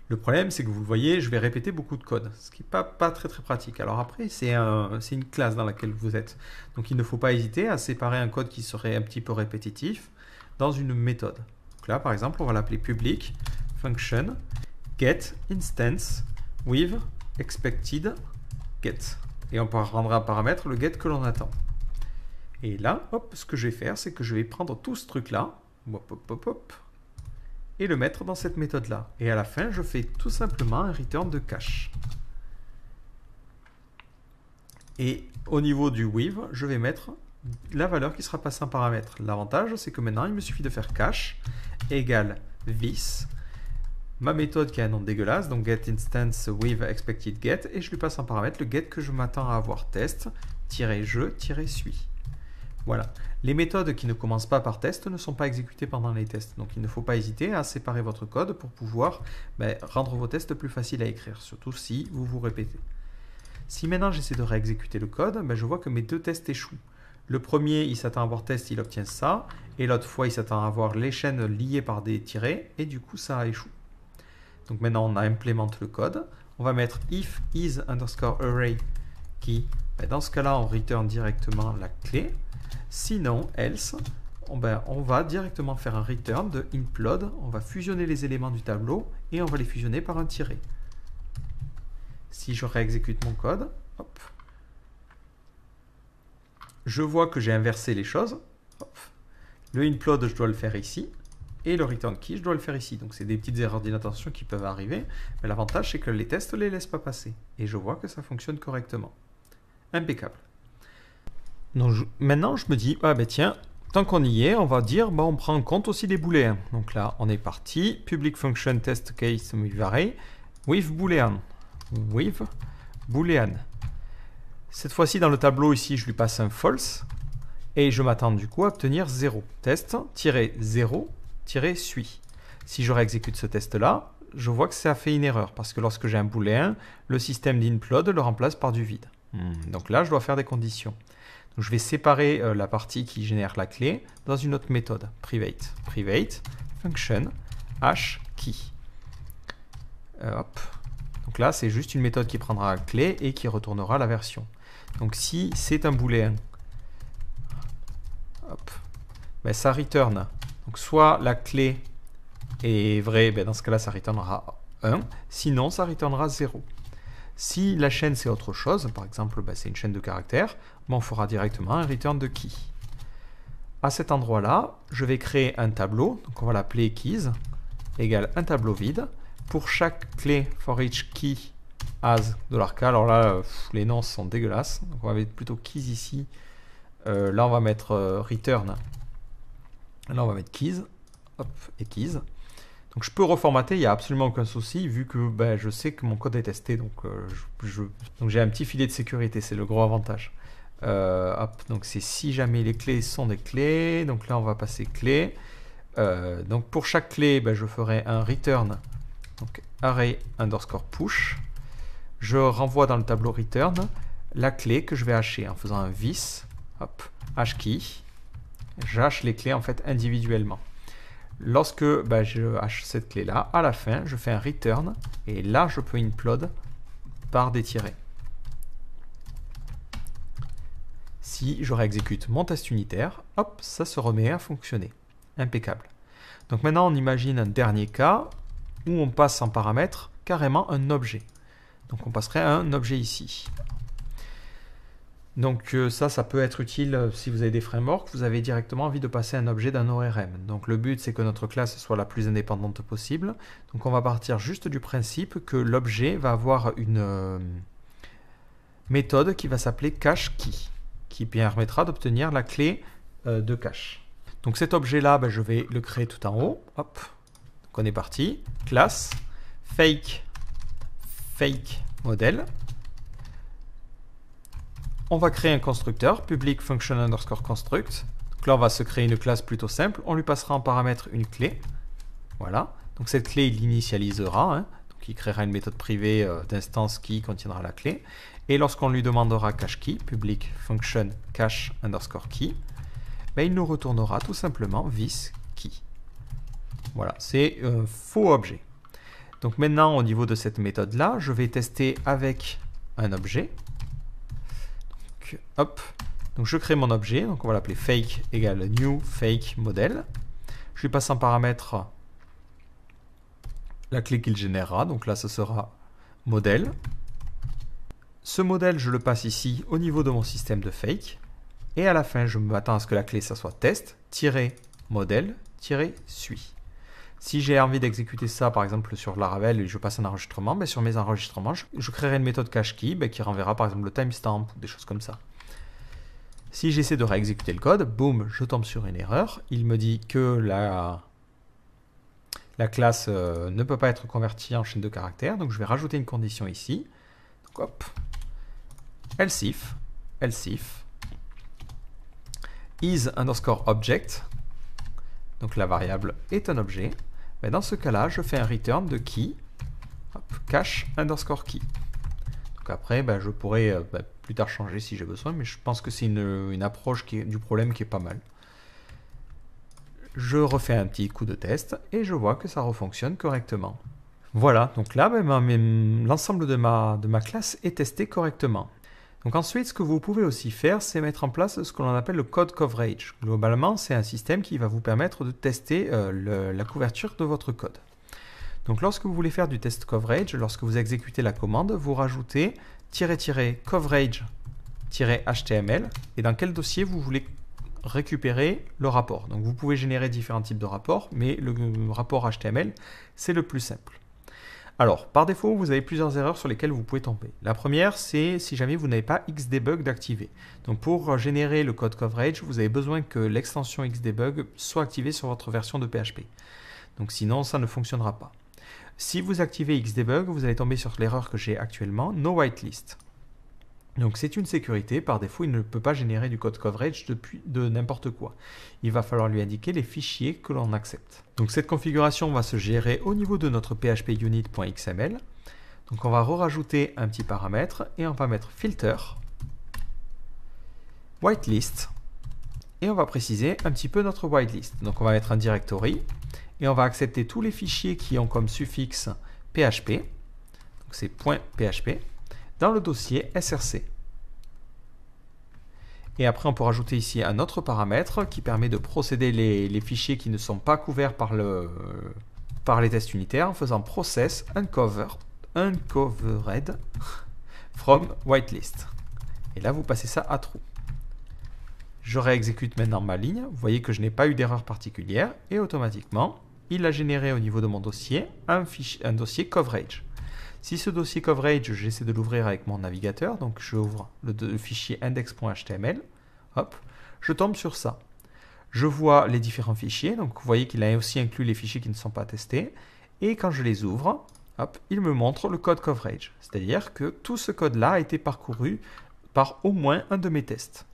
Le problème, c'est que vous le voyez, je vais répéter beaucoup de code, ce qui n'est pas très pratique. Alors après, c'est une classe dans laquelle vous êtes. Donc il ne faut pas hésiter à séparer un code qui serait un petit peu répétitif dans une méthode. Donc là, par exemple, on va l'appeler public function get instance with expected get. Et on prendra un paramètre, le get que l'on attend. Et là, hop, ce que je vais faire, c'est que je vais prendre tout ce truc-là, et le mettre dans cette méthode-là. Et à la fin, je fais tout simplement un return de cache. Et au niveau du with, je vais mettre la valeur qui sera passée en paramètre. L'avantage, c'est que maintenant, il me suffit de faire cache égale this, ma méthode qui a un nom dégueulasse, donc getInstance with expected get, et je lui passe en paramètre le get que je m'attends à avoir test-je-suis. Voilà. Les méthodes qui ne commencent pas par test ne sont pas exécutées pendant les tests. Donc il ne faut pas hésiter à séparer votre code pour pouvoir rendre vos tests plus faciles à écrire, surtout si vous vous répétez. Si maintenant j'essaie de réexécuter le code, je vois que mes deux tests échouent. Le premier, il s'attend à avoir test, il obtient ça, et l'autre fois, il s'attend à avoir les chaînes liées par des tirets, et du coup, ça échoue. Donc maintenant, on implémente le code. On va mettre if is underscore array qui, dans ce cas-là, on return directement la clé. Sinon, else, on va directement faire un return de implode. On va fusionner les éléments du tableau et on va les fusionner par un tiret. Si je réexécute mon code, hop, je vois que j'ai inversé les choses. Hop. Le implode, je dois le faire ici. Et le return key, je dois le faire ici. Donc, c'est des petites erreurs d'inattention qui peuvent arriver. Mais l'avantage, c'est que les tests ne les laissent pas passer. Et je vois que ça fonctionne correctement. Impeccable. Donc, maintenant, je me dis, tiens, tant qu'on y est, on va dire, on prend en compte aussi les booléens. Donc là, on est parti. Public function test case with array with boolean. With boolean. Cette fois-ci, dans le tableau ici, je lui passe un false. Et je m'attends du coup à obtenir 0. Test-0-suis. Si je réexécute ce test-là, je vois que ça fait une erreur. Parce que lorsque j'ai un booléen, le système d'implode le remplace par du vide. Donc là, je dois faire des conditions. Donc, je vais séparer la partie qui génère la clé dans une autre méthode. Private. Private function hash key. Hop. Donc là, c'est juste une méthode qui prendra la clé et qui retournera la version. Donc si c'est un booléen, hop, ça return. Donc soit la clé est vraie, dans ce cas-là, ça returnera 1. Sinon, ça returnera 0. Si la chaîne, c'est autre chose, par exemple, c'est une chaîne de caractères, on fera directement un return de key. À cet endroit-là, je vais créer un tableau. Donc on va l'appeler keys égale un tableau vide. Pour chaque clé, for each key as $k. Alors là, les noms sont dégueulasses. Donc on va mettre plutôt keys ici. Là, on va mettre return. Là, on va mettre keys. Hop, et keys. Donc je peux reformater, il n'y a absolument aucun souci, vu que je sais que mon code est testé. Donc j'ai un petit filet de sécurité, c'est le gros avantage. Hop, donc c'est si jamais les clés sont des clés. Donc là, on va passer clé. Donc pour chaque clé, je ferai un return. Donc array underscore push. Je renvoie dans le tableau return la clé que je vais hacher en faisant un this, hop, hash key. J'hache les clés en fait individuellement. Lorsque je hache cette clé là, à la fin, je fais un return et là je peux implode par des tirets. Si je réexécute mon test unitaire, hop, ça se remet à fonctionner. Impeccable. Donc maintenant on imagine un dernier cas où on passe en paramètre carrément un objet. Donc on passerait à un objet ici. Donc ça peut être utile si vous avez des frameworks, vous avez directement envie de passer un objet d'un ORM. Donc le but c'est que notre classe soit la plus indépendante possible. Donc on va partir juste du principe que l'objet va avoir une méthode qui va s'appeler cache key, qui permettra d'obtenir la clé de cache. Donc cet objet là, je vais le créer tout en haut. Hop. Donc on est parti. Classe fake model. On va créer un constructeur, public function underscore construct. Donc là, on va se créer une classe plutôt simple. On lui passera en paramètre une clé. Voilà. Donc cette clé, il l'initialisera. Donc il créera une méthode privée d'instance qui contiendra la clé. Et lorsqu'on lui demandera cache key, public function cache underscore key, il nous retournera tout simplement this key. Voilà, c'est un faux objet. Donc maintenant, au niveau de cette méthode-là, je vais tester avec un objet. Hop, donc je crée mon objet, donc on va l'appeler fake égale new fake model. Je lui passe en paramètre la clé qu'il générera, donc là ce sera modèle. Ce modèle, je le passe ici au niveau de mon système de fake. Et à la fin, je m'attends à ce que la clé, ça soit test-modèle-suis. Si j'ai envie d'exécuter ça, par exemple sur Laravel, et je passe un enregistrement, ben, sur mes enregistrements, je créerai une méthode cache-key qui renverra par exemple le timestamp ou des choses comme ça. Si j'essaie de réexécuter le code, boum, je tombe sur une erreur. Il me dit que la classe ne peut pas être convertie en chaîne de caractères, donc je vais rajouter une condition ici. Donc hop, else if is underscore object, donc la variable est un objet. Mais dans ce cas-là, je fais un return de key, cache underscore key. Donc après, je pourrais plus tard changer si j'ai besoin, mais je pense que c'est une approche du problème qui est pas mal. Je refais un petit coup de test et je vois que ça refonctionne correctement. Voilà, donc là, l'ensemble de ma classe est testé correctement. Donc ensuite, ce que vous pouvez aussi faire, c'est mettre en place ce que l'on appelle le code coverage. Globalement, c'est un système qui va vous permettre de tester la couverture de votre code. Donc lorsque vous voulez faire du test coverage, lorsque vous exécutez la commande, vous rajoutez --coverage--html et dans quel dossier vous voulez récupérer le rapport. Donc vous pouvez générer différents types de rapports, mais le rapport HTML, c'est le plus simple. Alors, par défaut, vous avez plusieurs erreurs sur lesquelles vous pouvez tomber. La première, c'est si jamais vous n'avez pas Xdebug d'activer. Donc pour générer le code coverage, vous avez besoin que l'extension Xdebug soit activée sur votre version de PHP. Donc sinon, ça ne fonctionnera pas. Si vous activez Xdebug, vous allez tomber sur l'erreur que j'ai actuellement, no whitelist. Donc c'est une sécurité, par défaut il ne peut pas générer du code coverage de n'importe quoi. Il va falloir lui indiquer les fichiers que l'on accepte. Donc cette configuration va se gérer au niveau de notre phpunit.xml. Donc on va rajouter un petit paramètre et on va mettre filter, whitelist, et on va préciser un petit peu notre whitelist. Donc on va mettre un directory et on va accepter tous les fichiers qui ont comme suffixe PHP, donc c'est .php, dans le dossier src. Et après, on peut rajouter ici un autre paramètre qui permet de procéder les fichiers qui ne sont pas couverts par les tests unitaires en faisant process uncovered from whitelist. Et là, vous passez ça à true. Je réexécute maintenant ma ligne. Vous voyez que je n'ai pas eu d'erreur particulière et automatiquement, il a généré au niveau de mon dossier un dossier coverage. Si ce dossier coverage, j'essaie de l'ouvrir avec mon navigateur, donc j'ouvre le fichier index.html, hop, je tombe sur ça. Je vois les différents fichiers, donc vous voyez qu'il a aussi inclus les fichiers qui ne sont pas testés, et quand je les ouvre, hop, il me montre le code coverage, c'est-à-dire que tout ce code-là a été parcouru par au moins un de mes tests.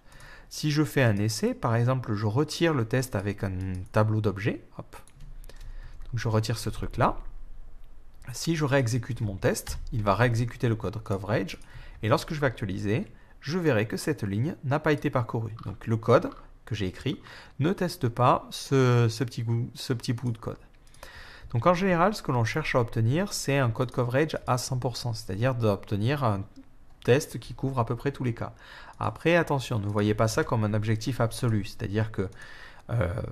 Si je fais un essai, par exemple, je retire le test avec un tableau d'objets, hop, donc je retire ce truc-là. Si je réexécute mon test, il va réexécuter le code coverage et lorsque je vais actualiser, je verrai que cette ligne n'a pas été parcourue. Donc le code que j'ai écrit ne teste pas ce petit bout de code. Donc en général, ce que l'on cherche à obtenir, c'est un code coverage à 100%, c'est-à-dire d'obtenir un test qui couvre à peu près tous les cas. Après, attention, ne voyez pas ça comme un objectif absolu, c'est-à-dire que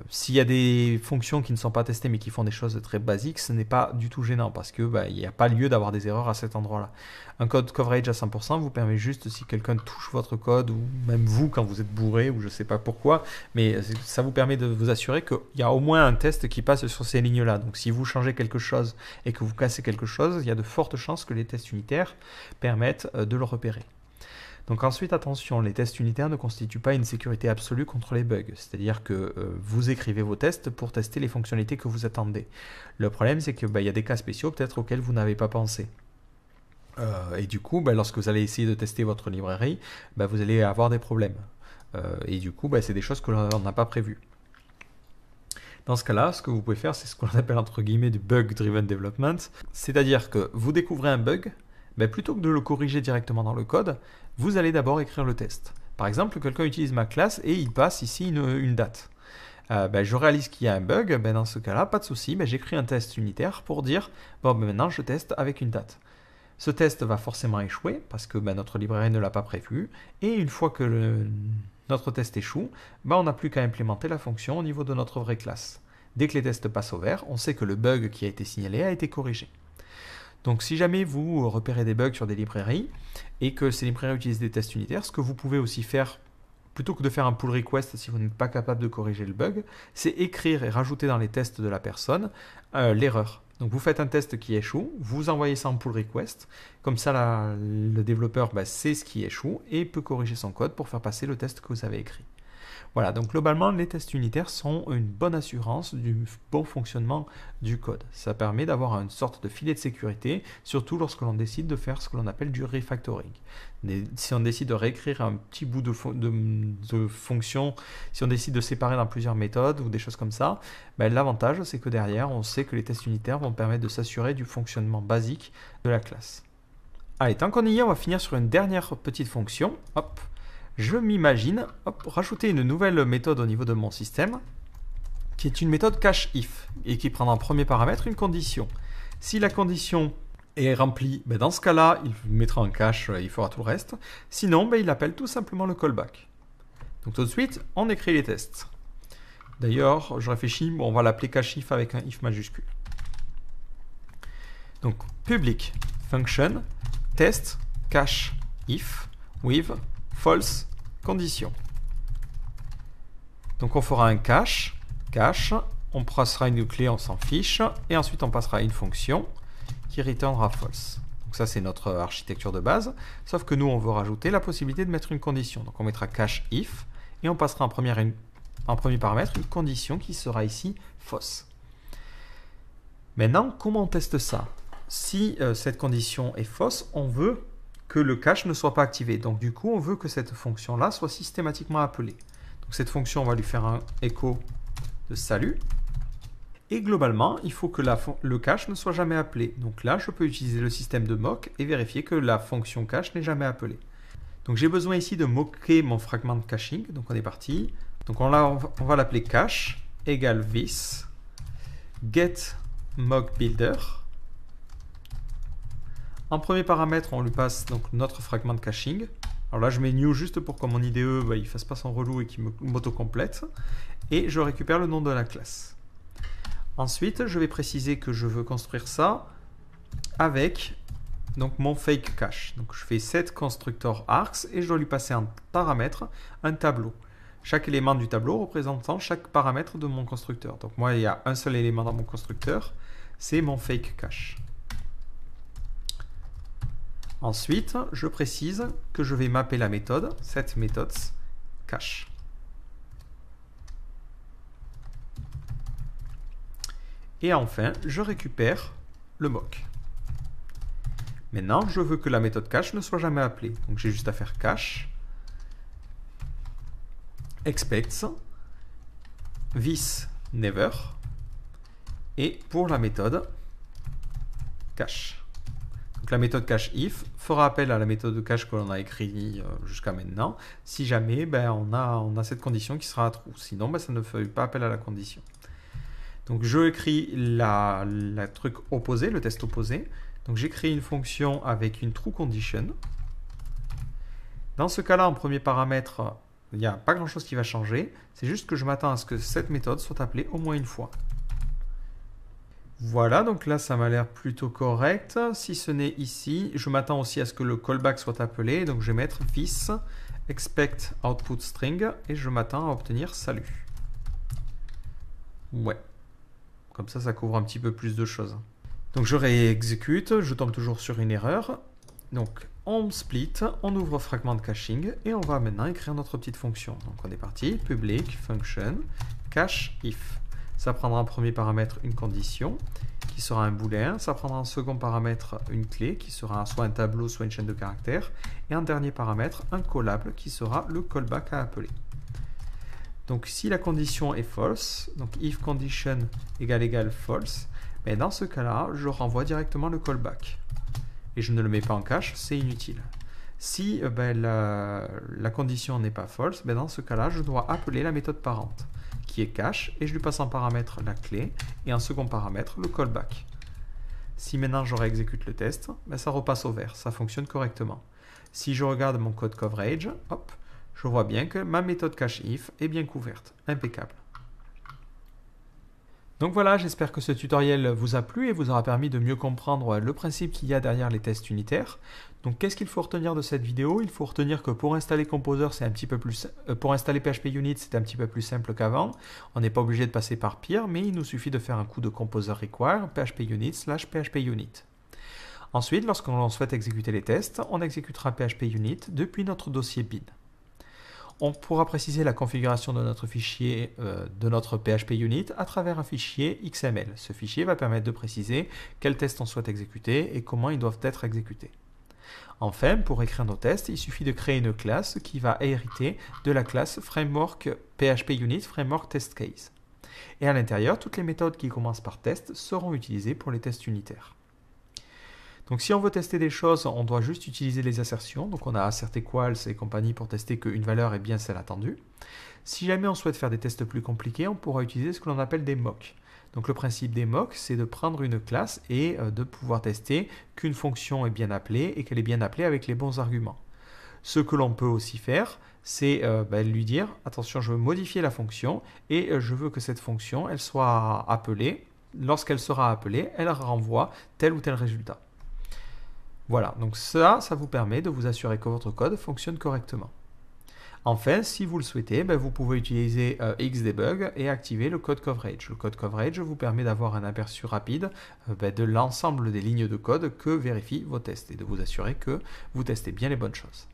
s'il y a des fonctions qui ne sont pas testées mais qui font des choses très basiques, ce n'est pas du tout gênant parce que il n'y a pas lieu d'avoir des erreurs à cet endroit-là. Un code coverage à 100% vous permet juste, si quelqu'un touche votre code ou même vous quand vous êtes bourré ou je ne sais pas pourquoi, mais ça vous permet de vous assurer qu'il y a au moins un test qui passe sur ces lignes-là. Donc si vous changez quelque chose et que vous cassez quelque chose, il y a de fortes chances que les tests unitaires permettent de le repérer. Donc ensuite, attention, les tests unitaires ne constituent pas une sécurité absolue contre les bugs. C'est-à-dire que vous écrivez vos tests pour tester les fonctionnalités que vous attendez. Le problème, c'est qu'il y a des cas spéciaux peut-être auxquels vous n'avez pas pensé. Et du coup, lorsque vous allez essayer de tester votre librairie, vous allez avoir des problèmes. Et du coup, c'est des choses que l'on n'a pas prévues. Dans ce cas-là, ce que vous pouvez faire, c'est ce qu'on appelle entre guillemets du bug-driven development. C'est-à-dire que vous découvrez un bug, plutôt que de le corriger directement dans le code, vous allez d'abord écrire le test. Par exemple, quelqu'un utilise ma classe et il passe ici une date. Je réalise qu'il y a un bug, dans ce cas-là, pas de souci, j'écris un test unitaire pour dire, maintenant je teste avec une date. Ce test va forcément échouer parce que notre librairie ne l'a pas prévu, et une fois que notre test échoue, on n'a plus qu'à implémenter la fonction au niveau de notre vraie classe. Dès que les tests passent au vert, on sait que le bug qui a été signalé a été corrigé. Donc si jamais vous repérez des bugs sur des librairies et que ces librairies utilisent des tests unitaires, ce que vous pouvez aussi faire plutôt que de faire un pull request si vous n'êtes pas capable de corriger le bug, c'est écrire et rajouter dans les tests de la personne l'erreur. Donc vous faites un test qui échoue, vous envoyez ça en pull request, comme ça le développeur sait ce qui échoue et peut corriger son code pour faire passer le test que vous avez écrit. Voilà, donc globalement, les tests unitaires sont une bonne assurance du bon fonctionnement du code. Ça permet d'avoir une sorte de filet de sécurité, surtout lorsque l'on décide de faire ce que l'on appelle du refactoring. Si on décide de réécrire un petit bout de fonction, si on décide de séparer dans plusieurs méthodes ou des choses comme ça, l'avantage c'est que derrière, on sait que les tests unitaires vont permettre de s'assurer du fonctionnement basique de la classe. Allez, tant qu'on y est, on va finir sur une dernière petite fonction. Hop. Je m'imagine rajouter une nouvelle méthode au niveau de mon système qui est une méthode cacheIf et qui prendra en premier paramètre une condition. Si la condition est remplie, dans ce cas-là, il mettra en cache, il fera tout le reste. Sinon, il appelle tout simplement le callback. Donc tout de suite, on écrit les tests. D'ailleurs, je réfléchis, on va l'appeler cacheIf avec un if majuscule. Donc public function test cacheIf with false condition. Donc on fera un cache, on passera une clé, on s'en fiche, et ensuite on passera une fonction qui returnera false. Donc ça c'est notre architecture de base, sauf que nous on veut rajouter la possibilité de mettre une condition. Donc on mettra cacheIf et on passera en premier paramètre une condition qui sera ici fausse. Maintenant, comment on teste ça? Si cette condition est fausse, on veut que le cache ne soit pas activé. Donc du coup, on veut que cette fonction-là soit systématiquement appelée. Donc cette fonction, on va lui faire un écho de salut. Et globalement, il faut que le cache ne soit jamais appelé. Donc là, je peux utiliser le système de mock et vérifier que la fonction cache n'est jamais appelée. Donc j'ai besoin ici de moquer mon fragment de caching. Donc on est parti. Donc on va l'appeler cache égale this get mock builder. En premier paramètre, on lui passe donc notre fragment de caching. Alors là, je mets new juste pour que mon IDE il ne fasse pas son relou et qu'il m'auto-complète. Et je récupère le nom de la classe. Ensuite, je vais préciser que je veux construire ça avec donc, mon fake cache. Donc je fais set constructor args et je dois lui passer un paramètre, un tableau. Chaque élément du tableau représentant chaque paramètre de mon constructeur. Donc moi, il y a un seul élément dans mon constructeur, c'est mon fake cache. Ensuite, je précise que je vais mapper la méthode, cette méthode cache. Et enfin, je récupère le mock. Maintenant, je veux que la méthode cache ne soit jamais appelée. Donc j'ai juste à faire cache expects this never et pour la méthode cache. Donc la méthode cacheIf fera appel à la méthode de cache que l'on a écrite jusqu'à maintenant, si jamais on a cette condition qui sera à true. Sinon, ça ne fait pas appel à la condition. Donc je écris le truc opposé, le test opposé. Donc j'écris une fonction avec une true condition. Dans ce cas-là, en premier paramètre, il n'y a pas grand-chose qui va changer. C'est juste que je m'attends à ce que cette méthode soit appelée au moins une fois. Voilà, donc là, ça m'a l'air plutôt correct. Si ce n'est ici, je m'attends aussi à ce que le callback soit appelé. Donc, je vais mettre this expect output string et je m'attends à obtenir salut. Ouais. Comme ça, ça couvre un petit peu plus de choses. Donc, je réexécute. Je tombe toujours sur une erreur. Donc, on split, on ouvre fragment de caching et on va maintenant écrire notre petite fonction. Donc, on est parti. Public function cacheIf. Ça prendra en premier paramètre une condition qui sera un booléen. Ça prendra en second paramètre une clé qui sera soit un tableau, soit une chaîne de caractères. Et en dernier paramètre, un callable qui sera le callback à appeler. Donc si la condition est false, donc if condition égale false, dans ce cas-là, je renvoie directement le callback. Et je ne le mets pas en cache, c'est inutile. Si la condition n'est pas false, dans ce cas-là, je dois appeler la méthode parente, qui est cache, et je lui passe en paramètre la clé, et en second paramètre le callback. Si maintenant je réexécute le test, ça repasse au vert, ça fonctionne correctement. Si je regarde mon code coverage, hop, je vois bien que ma méthode cacheIf est bien couverte, impeccable. Donc voilà, j'espère que ce tutoriel vous a plu et vous aura permis de mieux comprendre le principe qu'il y a derrière les tests unitaires. Donc qu'est-ce qu'il faut retenir de cette vidéo? Il faut retenir que pour installer Composer, c'est un petit peu plus pour installer PHP Unit, c'est un petit peu plus simple qu'avant. On n'est pas obligé de passer par pire, mais il nous suffit de faire un coup de Composer require PHP Unit / PHP Unit. Ensuite, lorsqu'on souhaite exécuter les tests, on exécutera PHP Unit depuis notre dossier bin. On pourra préciser la configuration de notre fichier, de notre PHP Unit à travers un fichier XML. Ce fichier va permettre de préciser quels tests on souhaite exécuter et comment ils doivent être exécutés. Enfin, pour écrire nos tests, il suffit de créer une classe qui va hériter de la classe Framework PHP Unit Framework Test Case. Et à l'intérieur, toutes les méthodes qui commencent par test seront utilisées pour les tests unitaires. Donc si on veut tester des choses, on doit juste utiliser les assertions. Donc on a assert equals et compagnie pour tester qu'une valeur est bien celle attendue. Si jamais on souhaite faire des tests plus compliqués, on pourra utiliser ce que l'on appelle des mocks. Donc le principe des mocks, c'est de prendre une classe et de pouvoir tester qu'une fonction est bien appelée et qu'elle est bien appelée avec les bons arguments. Ce que l'on peut aussi faire, c'est lui dire, attention, je veux modifier la fonction et je veux que cette fonction, elle soit appelée. Lorsqu'elle sera appelée, elle renvoie tel ou tel résultat. Voilà, donc ça vous permet de vous assurer que votre code fonctionne correctement. Enfin, si vous le souhaitez, vous pouvez utiliser Xdebug et activer le code coverage. Le code coverage vous permet d'avoir un aperçu rapide de l'ensemble des lignes de code que vérifient vos tests et de vous assurer que vous testez bien les bonnes choses.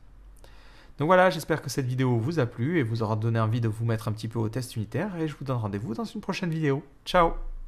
Donc voilà, j'espère que cette vidéo vous a plu et vous aura donné envie de vous mettre un petit peu au test unitaire et je vous donne rendez-vous dans une prochaine vidéo. Ciao!